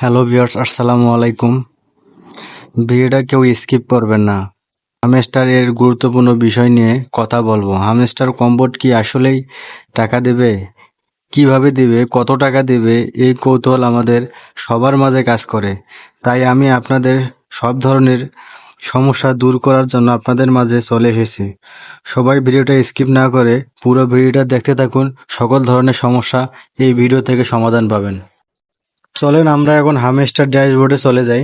Hello viewers, আসসালামু আলাইকুম। ভিডিওটা কেউ স্কিপ করবেন না। হামস্টার এর গুরুত্বপূর্ণ বিষয় নিয়ে কথা বলবো। হামস্টার কম্বোট কি আসলেই টাকা দেবে? কিভাবে দিবে? কত টাকা দেবে? এই কৌতূহল আমাদের সবার মাঝে কাজ করে। তাই আমি আপনাদের সব ধরনের সমস্যা দূর করার জন্য আপনাদের মাঝে চলে এসেছি। সবাই ভিডিওটা স্কিপ না করে পুরো ভিডিওটা দেখতে থাকুন। সকল ধরনের সমস্যা এই ভিডিও থেকে সমাধান পাবেন। চলেন আমরা এখন হামস্টার ড্যাশবোর্ডে চলে যাই।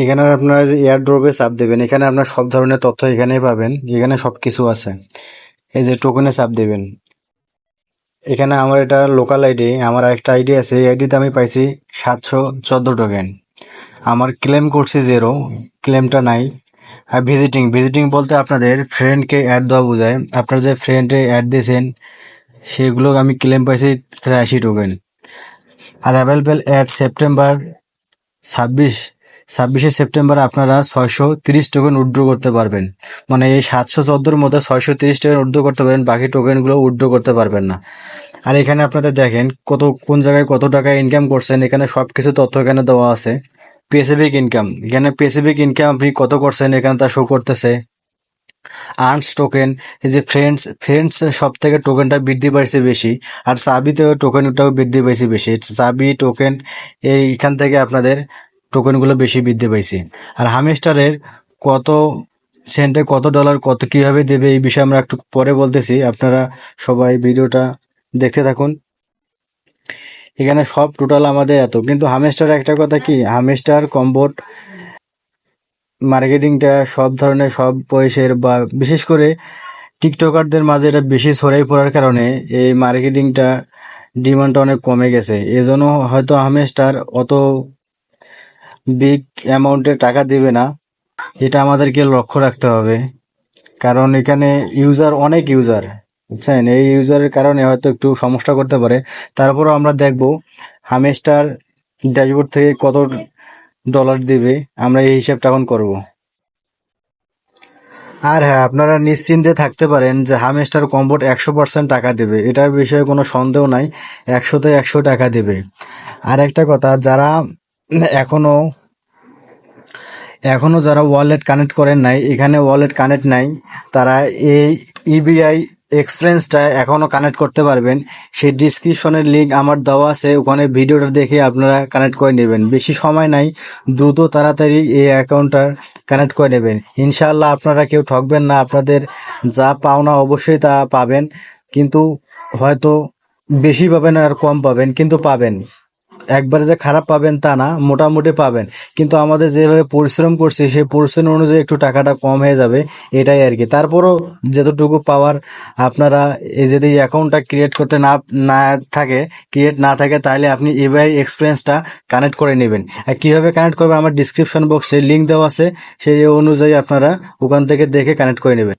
এখানে আপনারা যে এয়ারড্রপে চাপ দেবেন, এখানে আপনার সব ধরনের তথ্য এখানেই পাবেন। এখানে সব কিছু আছে। এই যে টোকেনে চাপ দেবেন, এখানে আমার এটা লোকাল আইডি, আমার একটা আইডি আছে। এই আইডিতে আমি পাইছি 714 টোকেন। আমার ক্লেম করছি 0, ক্লেমটা নাই। আর ভিজিটিং ভিজিটিং বলতে আপনাদের ফ্রেন্ডকে অ্যাড দেওয়া বোঝায়। আপনার যে ফ্রেন্ডে অ্যাড দিয়েছেন সেগুলো আমি ক্লেম পাইছি 83 টোকেন। আর অ্যাভেলেবেল অ্যাড সেপ্টেম্বর 26 26শে সেপ্টেম্বর আপনারা 630 টোকেন উইথড্র করতে পারবেন। মানে এই 714 মধ্যে 630 টোকেন উইথড্র করতে পারেন, বাকি টোকেনগুলো উইথড্র করতে পারবেন না। আর এখানে আপনাদের দেখেন কোন জায়গায় কত টাকা ইনকাম করছেন, এখানে সব কিছু তথ্য এখানে দেওয়া আছে। স্পেসিফিক ইনকাম, এখানে স্পেসিফিক ইনকাম আপনি কত করছেন এখানে তা শো করতেছে। আর্নস টোকেন, এই যে ফ্রেন্ডস সব থেকে টোকেনটা বৃদ্ধি পাইছে বেশি। আর চাবিতেও টোকেনটাও বৃদ্ধি পাইছে বেশি। চাবি টোকেন এইখান থেকে আপনাদের টোকেনগুলো বেশি বৃদ্ধি পাইছে। আর হামস্টারের কত সেন্টে কত ডলার কত কিভাবে দেবে এই বিষয়ে আমরা একটু পরে বলতেছি। আপনারা সবাই ভিডিওটা দেখতে থাকুন। এখানে সব টোটাল আমাদের এত, কিন্তু হামস্টার একটা কথা কি, হামস্টার কম্বোট মার্কেটিংটা সব ধরনের সব বয়সের বা বিশেষ করে টিকটকারদের মাঝে এটা বেশি ছড়াই পড়ার কারণে এই মার্কেটিংটা ডিমান্ডটা অনেক কমে গেছে। এজন্য হয়তো হামস্টার অত বিগ অ্যামাউন্টের টাকা দেবে না। এটা আমাদেরকে লক্ষ্য রাখতে হবে, কারণ এখানে অনেক ইউজার, বুঝছেন? এই ইউজারের কারণে হয়তো একটু সমস্যা করতে পারে। তারপরও আমরা দেখব হামস্টার ড্যাশবোর্ড থেকে কত ডলার দিবে, আমরা এই হিসাবটা এখন করব। আর হ্যাঁ, আপনারা নিশ্চিন্তে থাকতে পারেন যে হামস্টার কম্বোট 100% টাকা দেবে, এটার বিষয়ে কোনো সন্দেহ নাই। 100তে 100 টাকা দেবে। আর একটা কথা, যারা এখনো এখনো যারা ওয়ালেট কানেক্ট করেন নাই, এখানে ওয়ালেট কানেক্ট নাই, তারা এই ইবিআই এক্সপেরিয়েন্সটা এখনো কানেক্ট করতে পারবেন। সেই ডিসক্রিপশনের লিঙ্ক আমার দেওয়া আছে, ওখানে ভিডিওটা দেখে আপনারা কানেক্ট করে নেবেন। বেশি সময় নাই, দ্রুত তাড়াতাড়ি এই অ্যাকাউন্টটা কানেক্ট করে নেবেন। ইনশাআল্লাহ আপনারা কেউ ঠকবেন না, আপনাদের যা পাওনা অবশ্যই তা পাবেন। কিন্তু হয়তো বেশি পাবেন আর কম পাবেন, কিন্তু পাবেন। একবারে যে খারাপ পাবেন তা না, মোটামুটি পাবেন। কিন্তু আমাদের যেভাবে পরিশ্রম করছি সেই পরিশ্রম অনুযায়ী একটু টাকাটা কম হয়ে যাবে, এটাই আর কি। তারপরও যতটুকু পাওয়ার আপনারা, এই যদি অ্যাকাউন্টটা ক্রিয়েট করতে না থাকে, তাহলে আপনি ইবিআই এক্সপিরিয়েন্সটা কানেক্ট করে নেবেন। আর কীভাবে কানেক্ট করবেন আমার ডিসক্রিপশন বক্সে লিঙ্ক দেওয়া আছে, সেই অনুযায়ী আপনারা ওখান থেকে দেখে কানেক্ট করে নেবেন।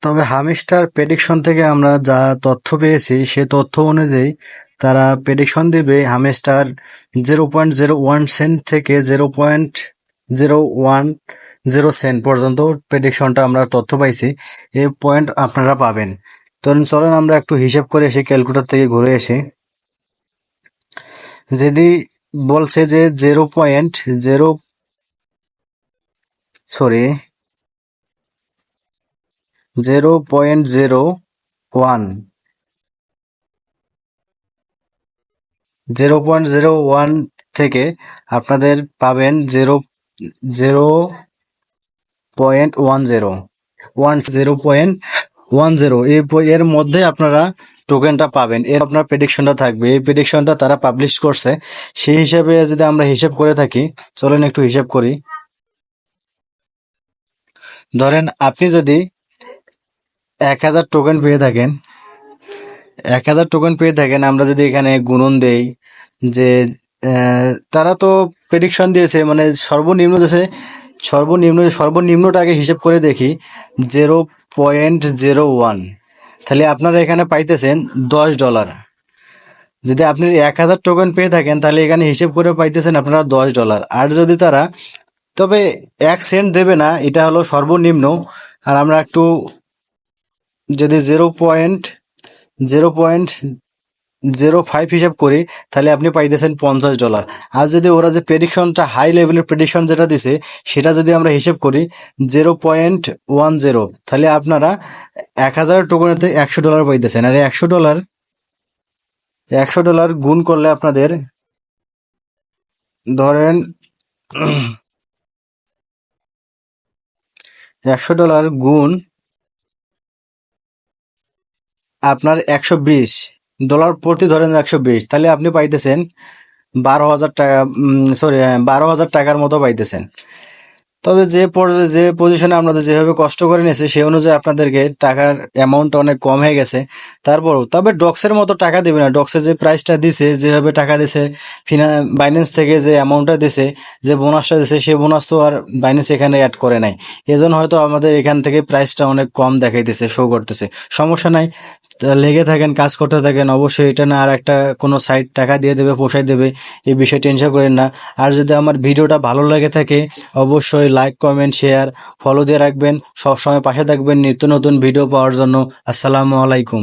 তবে হামস্টার প্রেডিকশন থেকে আমরা যা তথ্য পেয়েছি সে তথ্য অনুযায়ী তারা প্রেডিকশন দিবে হামস্টার 0.01 সেন্ট থেকে 0.01 পর্যন্ত প্রেডিকশনটা আমরা তথ্য পাইছি। এই পয়েন্ট আপনারা পাবেন। তো চলেন আমরা একটু হিসাব করে এসে ক্যালকুলেটর থেকে ঘুরে এসে, যদি বলছে যে 0.01 0.01 থেকে আপনাদের পাবেন 0.10 এর মধ্যে আপনারা টোকেনটা পাবেন। এর আপনার প্রেডিকশনটা থাকবে। এই প্রেডিকশনটা তারা পাবলিশ করছে, সেই হিসাবে যদি আমরা হিসাব করে থাকি, চলেন একটু হিসাব করি। ধরেন আপনি যদি 1000 টোকেন পেয়ে থাকেন, 1000 টোকেন পেয়ে থাকেন, আমরা যদি এখানে গুণন দেই যে তারা তো প্রেডিকশন দিয়েছে, মানে সর্বনিম্নটাকে হিসেব করে দেখি 0.01, তাহলে আপনারা এখানে পাইতেছেন $10। যদি আপনি 1000 টোকেন পেয়ে থাকেন তাহলে এখানে হিসেব করে পাইতেছেন আপনারা $10। আর যদি তারা, তবে 1 সেন্ট দেবে না, এটা হলো সর্বনিম্ন। আর আমরা একটু যদি জিরো পয়েন্ট 0.05 হিসাব করি, তাহলে আপনি পাইতেছেন $50। আর যদি ওরা যে প্রেডিকশনটা হাই লেভেলের প্রেডিকশন যেটা দিছে সেটা যদি আমরা হিসাব করি 0.10, তাহলে আপনারা 1,000 টোকেনেতে $100 পাইতেছেন। আর $100 গুণ করলে আপনাদের ধরেন $100 গুণ আপনার $120 প্রতি, ধরেন 120, তাহলে আপনি পাইতেছেন 12,000 টাকা, সরি 12,000 টাকার মতো পাইতেছেন। তবে যে পজিশনে আপনাদের যেভাবে কষ্ট করে নিয়েছে সেই অনুযায়ী আপনাদেরকে টাকার অ্যামাউন্ট অনেক কম হয়ে গেছে। তারপরও তবে ডক্সের মতো টাকা দেবে না, ডক্সে যে প্রাইসটা দিছে, যেভাবে টাকা দিছে, বাইন্যান্স থেকে যে অ্যামাউন্টটা দিছে, যে বোনাসটা দিছে, সেই বোনাস তো আর বাইন্যান্স এখানে অ্যাড করে নাই। এজন্য হয়তো আমাদের এখান থেকে প্রাইসটা অনেক কম দেখাইতেছে, শো করতেছে। সমস্যা নাই, লেগে থাকেন, কাজ করতে থাকেন, অবশ্যই এটা না আর একটা কোনো সাইট টাকা দিয়ে দেবে, পোষায় দেবে, এই বিষয়ে টেনশন করেন না। আর যদি আমার ভিডিওটা ভালো লেগে থাকে অবশ্যই লাইক, কমেন্ট, শেয়ার, ফলো দিয়ে রাখবেন, সবসময় পাশে থাকবেন নিত্য নতুন ভিডিও পাওয়ার জন্য। আসসালামু আলাইকুম।